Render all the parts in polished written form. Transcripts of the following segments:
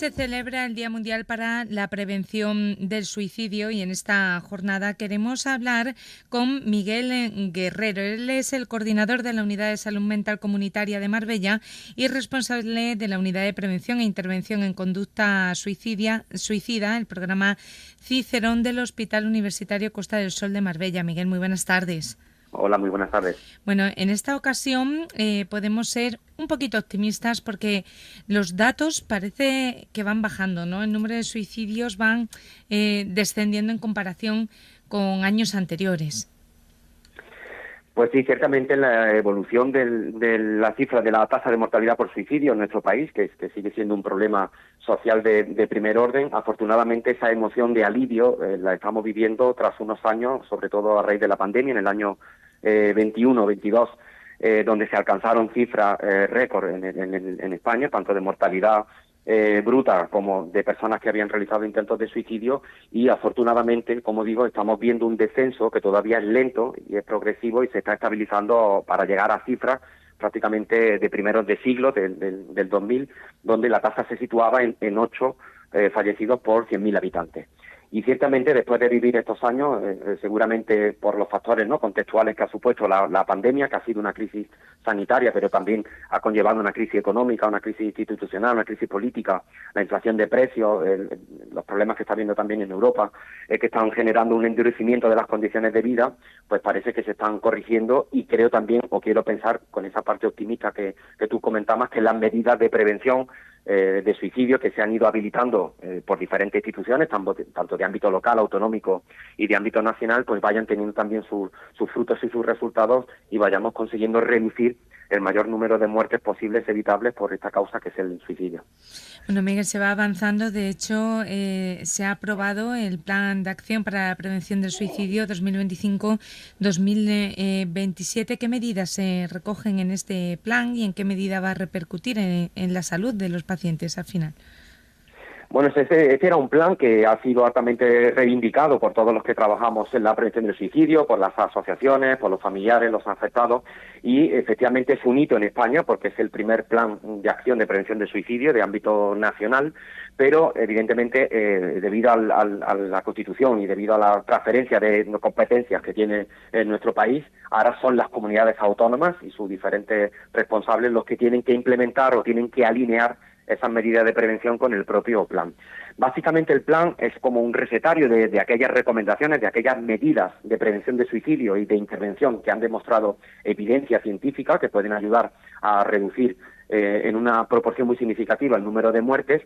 se celebra el Día Mundial para la Prevención del Suicidio y en esta jornada queremos hablar con Miguel Guerrero. Él es el coordinador de la Unidad de Salud Mental Comunitaria de Marbella y responsable de la Unidad de Prevención e Intervención en Conducta Suicida, el programa Cicerón del Hospital Universitario Costa del Sol de Marbella. Miguel, muy buenas tardes. Hola, muy buenas tardes. Bueno, en esta ocasión podemos ser un poquito optimistas porque los datos parece que van bajando, ¿no? El número de suicidios van descendiendo en comparación con años anteriores. Pues sí, ciertamente la evolución de la cifra de la tasa de mortalidad por suicidio en nuestro país, que sigue siendo un problema social de primer orden, afortunadamente esa emoción de alivio la estamos viviendo tras unos años, sobre todo a raíz de la pandemia, en el año 21-22, donde se alcanzaron cifras récord en España, tanto de mortalidad bruta como de personas que habían realizado intentos de suicidio, y afortunadamente, como digo, estamos viendo un descenso que todavía es lento y es progresivo y se está estabilizando para llegar a cifras prácticamente de primeros de siglo, del 2000, donde la tasa se situaba en 8 fallecidos por 100.000 habitantes. Y ciertamente después de vivir estos años, seguramente por los factores no contextuales que ha supuesto la pandemia, que ha sido una crisis sanitaria, pero también ha conllevado una crisis económica, una crisis institucional, una crisis política, la inflación de precios, los problemas que está habiendo también en Europa, que están generando un endurecimiento de las condiciones de vida, pues parece que se están corrigiendo, y creo también, o quiero pensar con esa parte optimista que tú comentabas, que las medidas de prevención de suicidio que se han ido habilitando por diferentes instituciones, tanto de ámbito local, autonómico y de ámbito nacional, pues vayan teniendo también sus frutos y sus resultados, y vayamos consiguiendo reducir el mayor número de muertes posibles evitables por esta causa que es el suicidio. Bueno, Miguel, se va avanzando. De hecho, se ha aprobado el Plan de Acción para la Prevención del Suicidio 2025-2027. ¿Qué medidas se recogen en este plan y en qué medida va a repercutir en la salud de los pacientes al final? Bueno, este era un plan que ha sido altamente reivindicado por todos los que trabajamos en la prevención del suicidio, por las asociaciones, por los familiares, los afectados, y efectivamente es un hito en España porque es el primer plan de acción de prevención del suicidio de ámbito nacional, pero evidentemente debido a la Constitución y debido a la transferencia de competencias que tiene nuestro país, ahora son las comunidades autónomas y sus diferentes responsables los que tienen que implementar o tienen que alinear esas medidas de prevención con el propio plan. Básicamente el plan es como un recetario de aquellas recomendaciones, de aquellas medidas de prevención de suicidio y de intervención que han demostrado evidencia científica que pueden ayudar a reducir en una proporción muy significativa el número de muertes.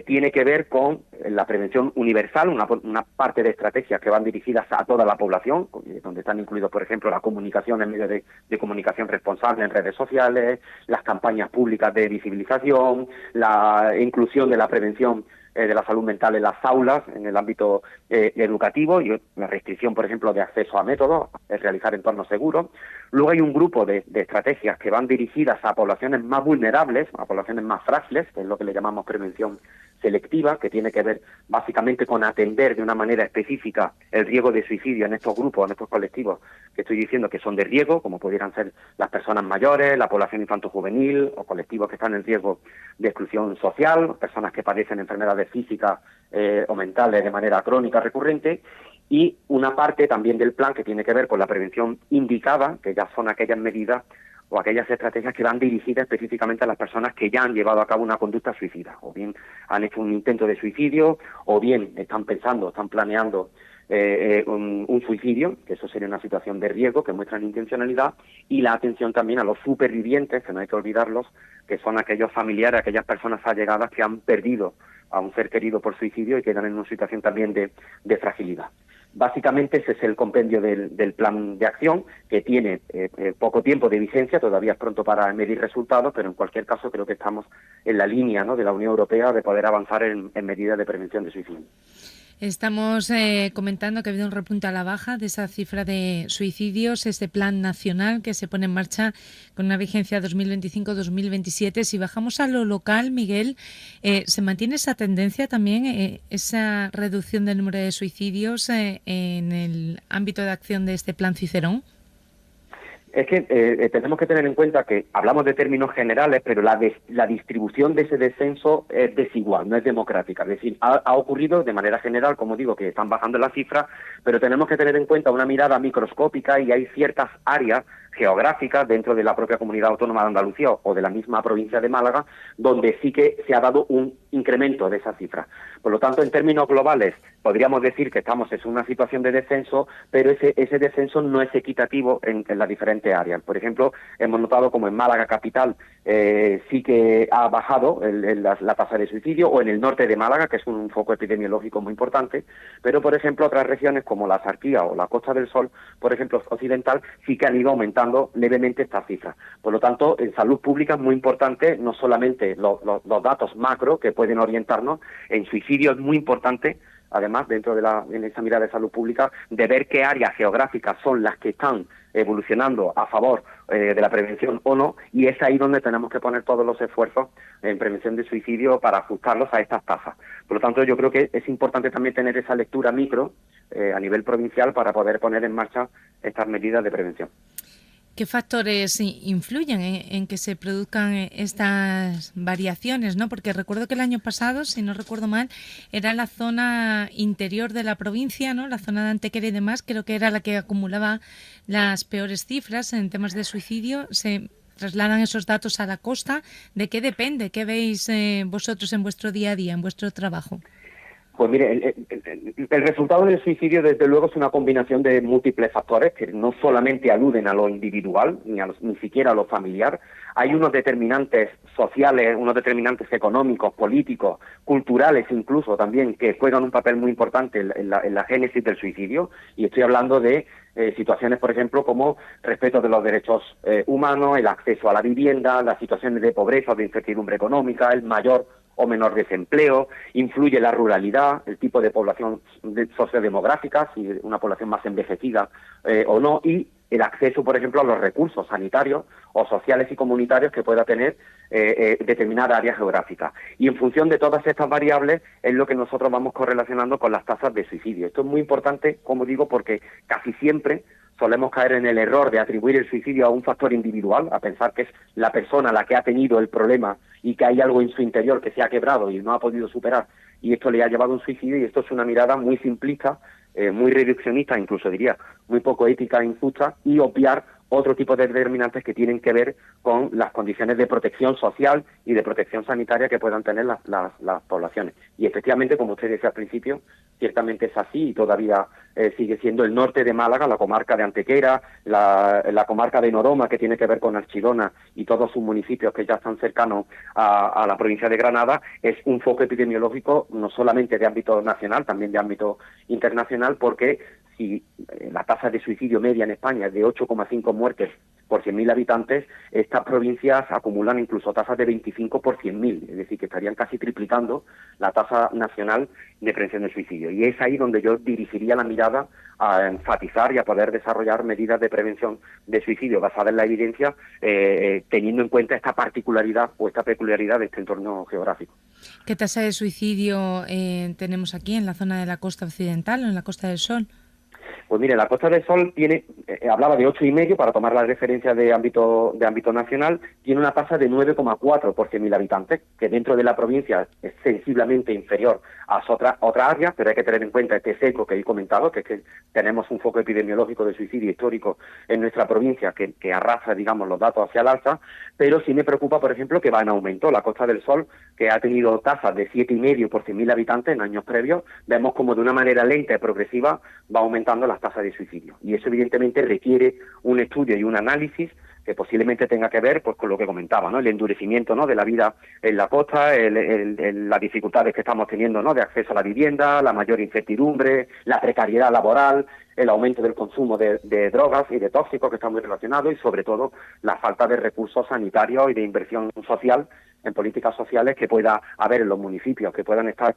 Tiene que ver con la prevención universal, una parte de estrategias que van dirigidas a toda la población, donde están incluidos, por ejemplo, la comunicación en medios de comunicación responsable en redes sociales, las campañas públicas de visibilización, la inclusión de la prevención de la salud mental en las aulas, en el ámbito educativo, y la restricción, por ejemplo, de acceso a métodos, realizar entornos seguros. Luego hay un grupo de estrategias que van dirigidas a poblaciones más vulnerables, a poblaciones más frágiles, que es lo que le llamamos prevención selectiva, que tiene que ver básicamente con atender de una manera específica el riesgo de suicidio en estos grupos, en estos colectivos que estoy diciendo que son de riesgo, como pudieran ser las personas mayores, la población infanto-juvenil o colectivos que están en riesgo de exclusión social, personas que padecen enfermedades físicas o mentales de manera crónica recurrente, y una parte también del plan que tiene que ver con la prevención indicada, que ya son aquellas medidas o aquellas estrategias que van dirigidas específicamente a las personas que ya han llevado a cabo una conducta suicida, o bien han hecho un intento de suicidio, o bien están planeando un suicidio, que eso sería una situación de riesgo, que muestran intencionalidad, y la atención también a los supervivientes, que no hay que olvidarlos, que son aquellos familiares, aquellas personas allegadas que han perdido a un ser querido por suicidio y quedan en una situación también de fragilidad. Básicamente ese es el compendio del plan de acción, que tiene poco tiempo de vigencia, todavía es pronto para medir resultados, pero en cualquier caso creo que estamos en la línea, ¿no?, de la Unión Europea de poder avanzar en medidas de prevención de suicidio. Estamos comentando que ha habido un repunte a la baja de esa cifra de suicidios, este plan nacional que se pone en marcha con una vigencia 2025-2027. Si bajamos a lo local, Miguel, ¿se mantiene esa tendencia también, esa reducción del número de suicidios en el ámbito de acción de este plan Cicerón? Es que tenemos que tener en cuenta que hablamos de términos generales, pero la distribución de ese descenso es desigual, no es democrática. Es decir, ha ocurrido de manera general, como digo, que están bajando las cifras, pero tenemos que tener en cuenta una mirada microscópica y hay ciertas áreas geográficas dentro de la propia comunidad autónoma de Andalucía o de la misma provincia de Málaga, donde sí que se ha dado un incremento de esa cifra. Por lo tanto, en términos globales, podríamos decir que estamos en una situación de descenso, pero ese descenso no es equitativo en las diferentes áreas. Por ejemplo, hemos notado como en Málaga capital sí que ha bajado la tasa de suicidio, o en el norte de Málaga, que es un foco epidemiológico muy importante, pero, por ejemplo, otras regiones como la Axarquía o la Costa del Sol, por ejemplo, occidental, sí que han ido aumentando levemente estas cifras. Por lo tanto, en salud pública es muy importante no solamente los datos macro que pueden orientarnos, en suicidio es muy importante, además, dentro en esa mirada de salud pública, de ver qué áreas geográficas son las que están evolucionando a favor de la prevención o no, y es ahí donde tenemos que poner todos los esfuerzos en prevención de suicidio para ajustarlos a estas tasas. Por lo tanto, yo creo que es importante también tener esa lectura micro a nivel provincial para poder poner en marcha estas medidas de prevención. ¿Qué factores influyen en que se produzcan estas variaciones, ¿no? Porque recuerdo que el año pasado, si no recuerdo mal, era la zona interior de la provincia, ¿no? La zona de Antequera y demás, creo que era la que acumulaba las peores cifras en temas de suicidio. Se trasladan esos datos a la costa. ¿De qué depende? ¿Qué veis vosotros en vuestro día a día, en vuestro trabajo? Pues mire, el resultado del suicidio, desde luego, es una combinación de múltiples factores que no solamente aluden a lo individual, ni siquiera a lo familiar. Hay unos determinantes sociales, unos determinantes económicos, políticos, culturales incluso también, que juegan un papel muy importante en la génesis del suicidio. Y estoy hablando de situaciones, por ejemplo, como respeto de los derechos humanos, el acceso a la vivienda, las situaciones de pobreza o de incertidumbre económica, el mayor o menor desempleo, influye la ruralidad, el tipo de población sociodemográfica, si una población más envejecida o no, y el acceso, por ejemplo, a los recursos sanitarios o sociales y comunitarios que pueda tener determinada área geográfica. Y en función de todas estas variables es lo que nosotros vamos correlacionando con las tasas de suicidio. Esto es muy importante, como digo, porque casi siempre solemos caer en el error de atribuir el suicidio a un factor individual, a pensar que es la persona la que ha tenido el problema y que hay algo en su interior que se ha quebrado y no ha podido superar, y esto le ha llevado a un suicidio, y esto es una mirada muy simplista, muy reduccionista, incluso diría muy poco ética e injusta, y obviar otro tipo de determinantes que tienen que ver con las condiciones de protección social y de protección sanitaria que puedan tener las poblaciones. Y efectivamente, como usted decía al principio, ciertamente es así, y todavía sigue siendo el norte de Málaga, la comarca de Antequera, la comarca de Noroma, que tiene que ver con Archidona y todos sus municipios que ya están cercanos a la provincia de Granada, es un foco epidemiológico no solamente de ámbito nacional, también de ámbito internacional, porque si la tasa de suicidio media en España es de 8,5 muertes por 100.000 habitantes, estas provincias acumulan incluso tasas de 25 por 100.000, es decir, que estarían casi triplicando la tasa nacional de prevención del suicidio. Y es ahí donde yo dirigiría la mirada a enfatizar y a poder desarrollar medidas de prevención de suicidio basadas en la evidencia, teniendo en cuenta esta particularidad o esta peculiaridad de este entorno geográfico. ¿Qué tasa de suicidio tenemos aquí en la zona de la costa occidental o en la Costa del Sol? Pues mire, la Costa del Sol tiene, hablaba de 8,5 para tomar la referencia de ámbito nacional, tiene una tasa de 9,4 por 100.000 habitantes, que dentro de la provincia es sensiblemente inferior a otras áreas, pero hay que tener en cuenta este sesgo que he comentado, que es que tenemos un foco epidemiológico de suicidio histórico en nuestra provincia que arrastra, digamos, los datos hacia el alza, pero sí me preocupa, por ejemplo, que va en aumento. La Costa del Sol, que ha tenido tasas de 7,5 por 100.000 habitantes en años previos, vemos como de una manera lenta y progresiva va aumentando las tasas de suicidio. Y eso evidentemente requiere un estudio y un análisis que posiblemente tenga que ver pues con lo que comentaba, ¿no? El endurecimiento, ¿no?, de la vida en la costa, las dificultades que estamos teniendo, ¿no?, de acceso a la vivienda, la mayor incertidumbre, la precariedad laboral, el aumento del consumo de drogas y de tóxicos que están muy relacionados, y sobre todo la falta de recursos sanitarios y de inversión social en políticas sociales que pueda haber en los municipios, que puedan estar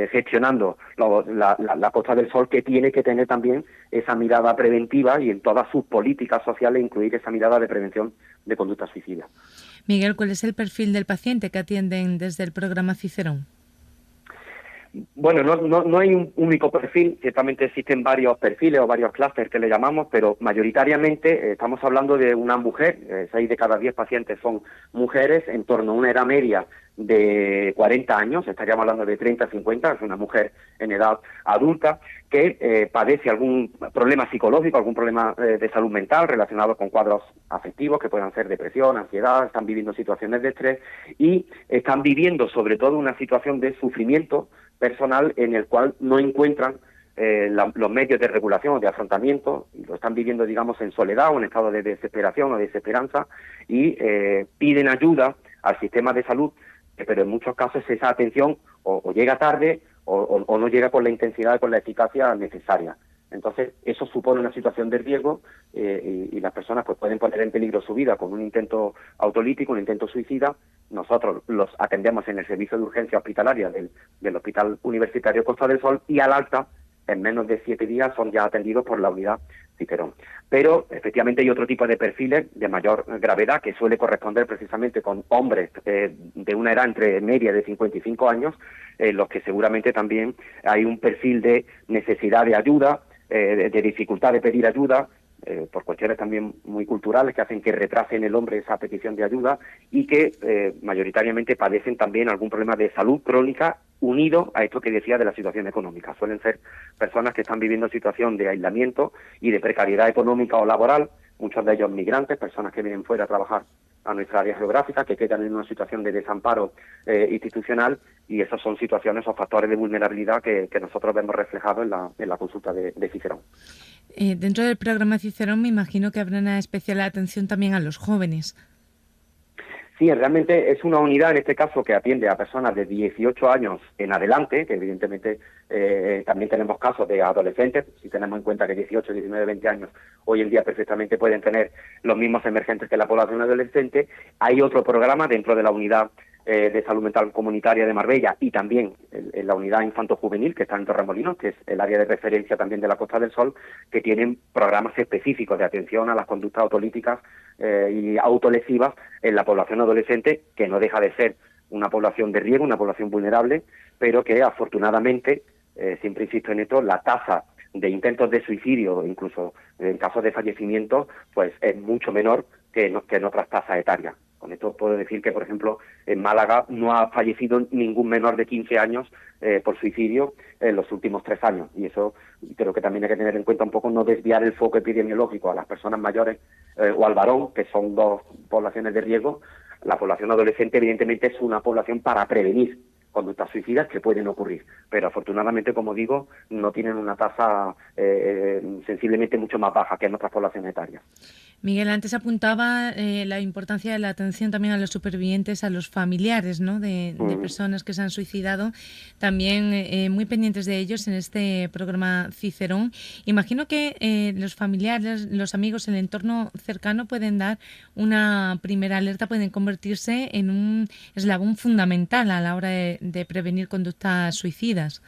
gestionando la Costa del Sol, que tiene que tener también esa mirada preventiva y en todas sus políticas sociales incluir esa mirada de prevención de conductas suicidas. Miguel, ¿cuál es el perfil del paciente que atienden desde el programa Cicerón? Bueno, no hay un único perfil, ciertamente existen varios perfiles o varios clústeres que le llamamos, pero mayoritariamente estamos hablando de una mujer, 6 de cada 10 pacientes son mujeres, en torno a una edad media de 40 años, estaríamos hablando de 30 a 50, es una mujer en edad adulta, que padece algún problema psicológico, algún problema de salud mental relacionado con cuadros afectivos, que puedan ser depresión, ansiedad, están viviendo situaciones de estrés y están viviendo sobre todo una situación de sufrimiento personal en el cual no encuentran los medios de regulación o de afrontamiento, y lo están viviendo, digamos, en soledad o en estado de desesperación o desesperanza, y piden ayuda al sistema de salud, pero en muchos casos esa atención o llega tarde o no llega con la intensidad y con la eficacia necesaria. Entonces, eso supone una situación de riesgo y las personas pues pueden poner en peligro su vida con un intento autolítico, un intento suicida. Nosotros los atendemos en el servicio de urgencia hospitalaria del Hospital Universitario Costa del Sol y al alta, en menos de 7 días, son ya atendidos por la unidad Cicerón. Pero, efectivamente, hay otro tipo de perfiles de mayor gravedad que suele corresponder precisamente con hombres de una edad entre media de 55 años, los que seguramente también hay un perfil de necesidad de ayuda, de dificultad de pedir ayuda, por cuestiones también muy culturales que hacen que retrase en el hombre esa petición de ayuda y que mayoritariamente padecen también algún problema de salud crónica unido a esto que decía de la situación económica. Suelen ser personas que están viviendo situación de aislamiento y de precariedad económica o laboral, muchos de ellos migrantes, personas que vienen fuera a trabajar a nuestra área geográfica, que quedan en una situación de desamparo institucional, y esas son situaciones o factores de vulnerabilidad que nosotros vemos reflejados en la consulta de Cicerón. Dentro del programa Cicerón me imagino que habrá una especial atención también a los jóvenes. Sí, realmente es una unidad en este caso que atiende a personas de 18 años en adelante, que evidentemente también tenemos casos de adolescentes, si tenemos en cuenta que 18, 19, 20 años hoy en día perfectamente pueden tener los mismos emergentes que la población adolescente. Hay otro programa dentro de la unidad de salud mental comunitaria de Marbella y también en la unidad infanto-juvenil que está en Torremolinos, que es el área de referencia también de la Costa del Sol, que tienen programas específicos de atención a las conductas autolíticas y autolesivas en la población adolescente, que no deja de ser una población de riesgo, una población vulnerable, pero que afortunadamente, siempre insisto en esto, la tasa de intentos de suicidio, incluso en casos de fallecimiento, pues es mucho menor que en otras tasas etarias. Con esto puedo decir que, por ejemplo, en Málaga no ha fallecido ningún menor de 15 años por suicidio en los últimos 3 años. Y eso creo que también hay que tener en cuenta un poco, no desviar el foco epidemiológico a las personas mayores o al varón, que son 2 poblaciones de riesgo. La población adolescente, evidentemente, es una población para prevenir conductas suicidas que pueden ocurrir, pero afortunadamente, como digo, no tienen una tasa sensiblemente mucho más baja que en otras poblaciones etarias. Miguel, antes apuntaba la importancia de la atención también a los supervivientes, a los familiares, ¿no?, de personas que se han suicidado, también muy pendientes de ellos en este programa Cicerón. Imagino que los familiares, los amigos, el entorno cercano pueden dar una primera alerta, pueden convertirse en un eslabón fundamental a la hora de prevenir conductas suicidas.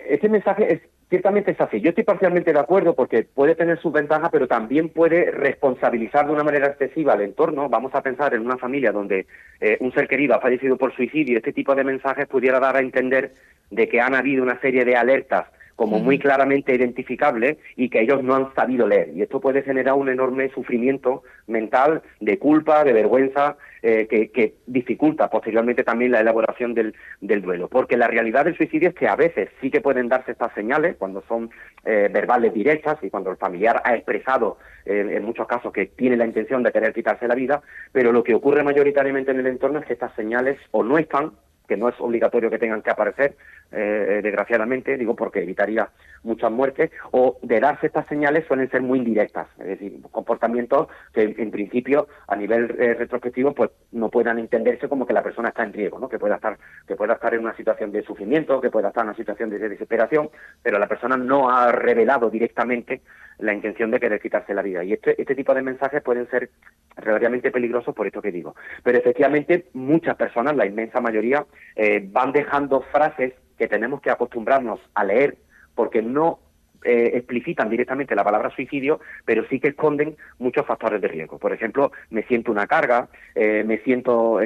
Este mensaje ciertamente es así. Yo estoy parcialmente de acuerdo porque puede tener sus ventajas, pero también puede responsabilizar de una manera excesiva al entorno. Vamos a pensar en una familia donde un ser querido ha fallecido por suicidio. Este tipo de mensajes pudiera dar a entender de que han habido una serie de alertas como muy claramente identificables y que ellos no han sabido leer. Y esto puede generar un enorme sufrimiento mental, de culpa, de vergüenza, que dificulta posteriormente también la elaboración del duelo. Porque la realidad del suicidio es que a veces sí que pueden darse estas señales cuando son verbales directas y cuando el familiar ha expresado en muchos casos que tiene la intención de querer quitarse la vida, pero lo que ocurre mayoritariamente en el entorno es que estas señales o no están, que no es obligatorio que tengan que aparecer, desgraciadamente, digo porque evitaría muchas muertes, o de darse estas señales suelen ser muy indirectas, es decir, comportamientos que en principio a nivel retrospectivo pues no puedan entenderse como que la persona está en riesgo, ¿no? que pueda estar en una situación de sufrimiento, que pueda estar en una situación de desesperación, pero la persona no ha revelado directamente la intención de querer quitarse la vida. Y este tipo de mensajes pueden ser relativamente peligrosos por esto que digo. Pero efectivamente muchas personas, la inmensa mayoría, van dejando frases que tenemos que acostumbrarnos a leer porque no explicitan directamente la palabra suicidio, pero sí que esconden muchos factores de riesgo. Por ejemplo, me siento una carga, me siento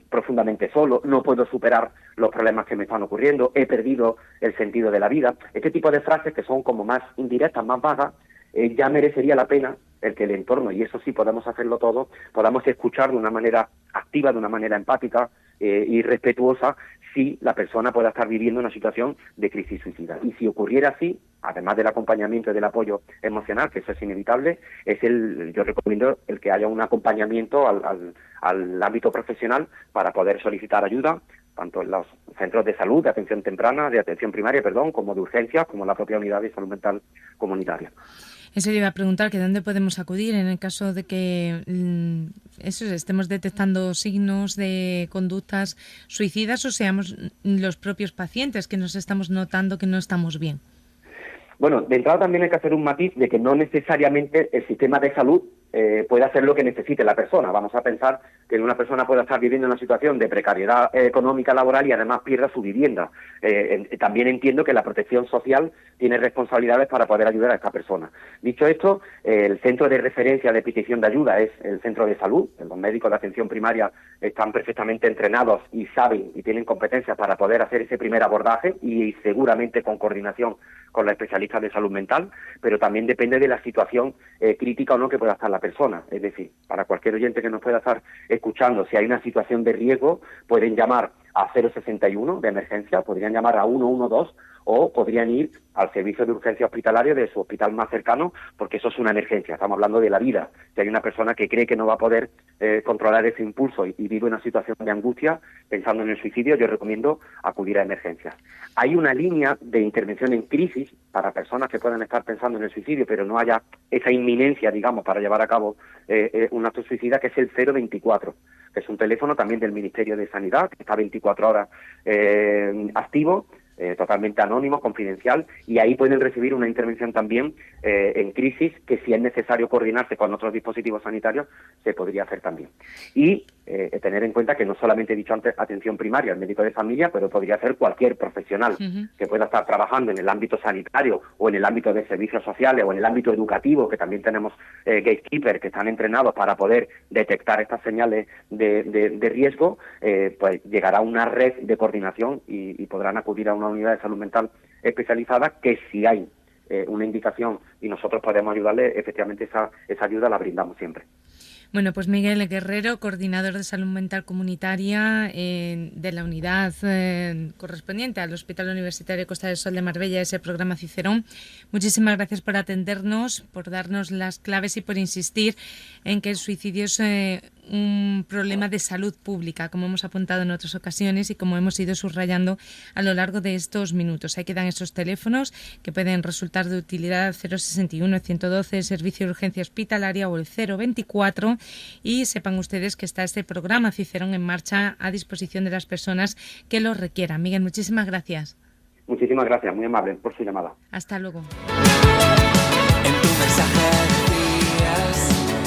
profundamente solo, no puedo superar los problemas que me están ocurriendo, he perdido el sentido de la vida. Este tipo de frases que son como más indirectas, más vagas, ya merecería la pena el que el entorno, y eso sí podemos hacerlo todos, podamos escuchar de una manera activa, de una manera empática y respetuosa, si la persona pueda estar viviendo una situación de crisis suicida. Y si ocurriera así, además del acompañamiento y del apoyo emocional, que eso es inevitable, yo recomiendo el que haya un acompañamiento al ámbito profesional para poder solicitar ayuda, tanto en los centros de salud, de atención temprana, de atención primaria, como de urgencias, como la propia unidad de salud mental comunitaria. Eso le iba a preguntar, que dónde podemos acudir en el caso de que estemos detectando signos de conductas suicidas o seamos los propios pacientes que nos estamos notando que no estamos bien. Bueno, de entrada también hay que hacer un matiz de que no necesariamente el sistema de salud puede hacer lo que necesite la persona. Vamos a pensar que una persona puede estar viviendo una situación de precariedad económica laboral y además pierda su vivienda. También entiendo que la protección social tiene responsabilidades para poder ayudar a esta persona. Dicho esto, el centro de referencia de petición de ayuda es el centro de salud. Los médicos de atención primaria están perfectamente entrenados y saben y tienen competencias para poder hacer ese primer abordaje y seguramente con coordinación con los especialistas de salud mental, pero también depende de la situación crítica o no que pueda estar la persona. Es decir, para cualquier oyente que nos pueda estar escuchando, si hay una situación de riesgo, pueden llamar a 061 de emergencia, podrían llamar a 112 o podrían ir al servicio de urgencia hospitalaria de su hospital más cercano, porque eso es una emergencia, estamos hablando de la vida. Si hay una persona que cree que no va a poder controlar ese impulso y vive una situación de angustia pensando en el suicidio, yo recomiendo acudir a emergencias. Hay una línea de intervención en crisis para personas que puedan estar pensando en el suicidio, pero no haya esa inminencia, digamos, para llevar a cabo un acto suicida, que es el 024, que es un teléfono también del Ministerio de Sanidad, que está 24 horas activo, totalmente anónimo, confidencial, y ahí pueden recibir una intervención también en crisis, que si es necesario coordinarse con otros dispositivos sanitarios, se podría hacer también. Y tener en cuenta que no solamente he dicho antes atención primaria, el médico de familia, pero podría ser cualquier profesional que pueda estar trabajando en el ámbito sanitario o en el ámbito de servicios sociales o en el ámbito educativo, que también tenemos gatekeepers que están entrenados para poder detectar estas señales de riesgo, pues llegará una red de coordinación y podrán acudir a una unidad de salud mental especializada, que si hay una indicación y nosotros podemos ayudarle, efectivamente esa ayuda la brindamos siempre. Bueno, pues Miguel Guerrero, coordinador de salud mental comunitaria de la unidad correspondiente al Hospital Universitario Costa del Sol de Marbella, ese programa Cicerón. Muchísimas gracias por atendernos, por darnos las claves y por insistir en que el suicidio es un problema de salud pública, como hemos apuntado en otras ocasiones y como hemos ido subrayando a lo largo de estos minutos. Ahí quedan esos teléfonos que pueden resultar de utilidad: 061 112, el servicio de urgencia hospitalaria, o el 024, y sepan ustedes que está este programa Cicerón en marcha a disposición de las personas que lo requieran. Miguel, muchísimas gracias. Muchísimas gracias, muy amable por su llamada. Hasta luego. En tu mensaje